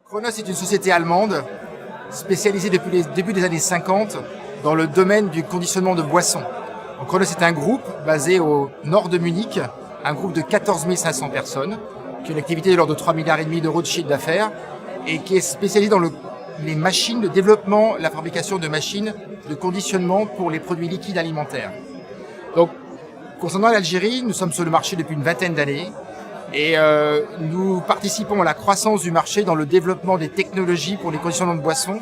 Kronos est une société allemande spécialisée depuis les débuts des années 50 dans le domaine du conditionnement de boissons. Donc, Kronos est un groupe basé au nord de Munich, un groupe de 14 500 personnes, qui a une activité de l'ordre de 3,5 milliards d'euros de chiffre d'affaires et qui est spécialisé dans les machines de développement, la fabrication de machines de conditionnement pour les produits liquides alimentaires. Donc, concernant l'Algérie, nous sommes sur le marché depuis une vingtaine d'années et nous participons à la croissance du marché dans le développement des technologies pour les conditionnements de boissons.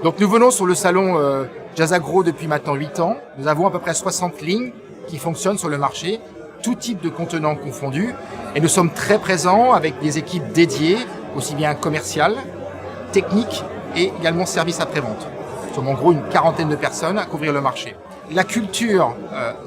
Donc nous venons sur le salon Jazzagro depuis maintenant 8 ans. Nous avons à peu près 60 lignes qui fonctionnent sur le marché, tout type de contenants confondus. Et nous sommes très présents avec des équipes dédiées, aussi bien commerciales, techniques et également services après-vente. Nous sommes en gros une quarantaine de personnes à couvrir le marché. La culture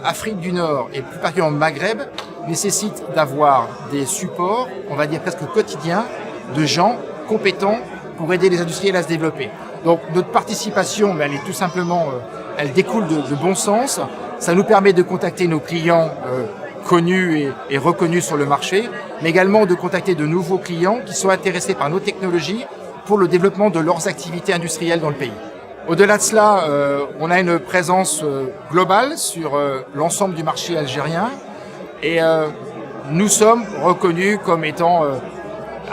Afrique du Nord et plus particulièrement Maghreb nécessite d'avoir des supports, on va dire presque quotidiens, de gens compétents pour aider les industriels à se développer. Donc notre participation, elle est tout simplement, elle découle de bon sens. Ça nous permet de contacter nos clients connus et reconnus sur le marché, mais également de contacter de nouveaux clients qui sont intéressés par nos technologies pour le développement de leurs activités industrielles dans le pays. Au-delà de cela, on a une présence globale sur l'ensemble du marché algérien et nous sommes reconnus comme étant,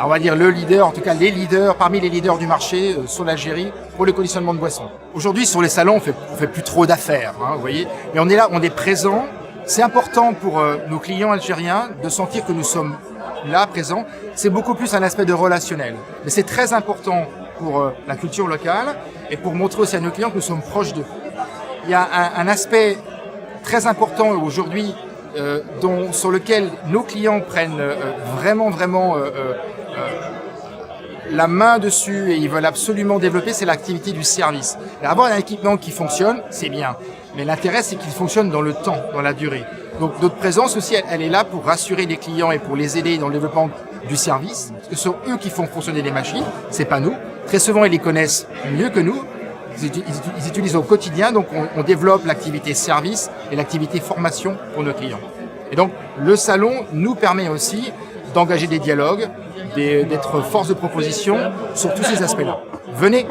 on va dire le leader, en tout cas les leaders, parmi les leaders du marché sur l'Algérie pour le conditionnement de boissons. Aujourd'hui, sur les salons, on fait plus trop d'affaires, vous voyez, mais on est là, on est présent. C'est important pour nos clients algériens de sentir que nous sommes là, présents. C'est beaucoup plus un aspect de relationnel, mais c'est très important pour la culture locale et pour montrer aussi à nos clients que nous sommes proches d'eux. Il y a un aspect très important aujourd'hui sur lequel nos clients prennent vraiment la main dessus et ils veulent absolument développer, c'est l'activité du service. Et avoir un équipement qui fonctionne, c'est bien, mais l'intérêt c'est qu'il fonctionne dans le temps, dans la durée. Donc notre présence aussi, elle est là pour rassurer les clients et pour les aider dans le développement du service, parce que ce sont eux qui font fonctionner les machines, c'est pas nous. Très souvent, ils les connaissent mieux que nous. Ils utilisent au quotidien, donc on développe l'activité service et l'activité formation pour nos clients. Et donc, le salon nous permet aussi d'engager des dialogues, d'être force de proposition sur tous ces aspects-là. Venez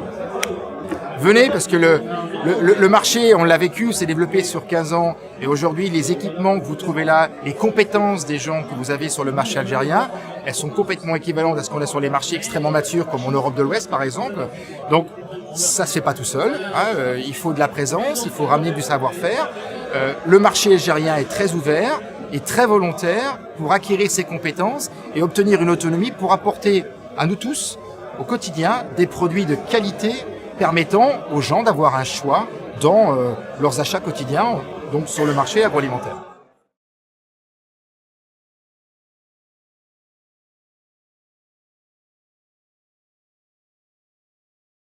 parce que le marché, on l'a vécu, s'est développé sur 15 ans et aujourd'hui, les équipements que vous trouvez là, les compétences des gens que vous avez sur le marché algérien, elles sont complètement équivalentes à ce qu'on a sur les marchés extrêmement matures comme en Europe de l'Ouest par exemple. Donc, ça se fait pas tout seul, il faut de la présence, il faut ramener du savoir-faire. Le marché algérien est très ouvert et très volontaire pour acquérir ses compétences et obtenir une autonomie pour apporter à nous tous, au quotidien, des produits de qualité permettant aux gens d'avoir un choix dans leurs achats quotidiens, donc sur le marché agroalimentaire.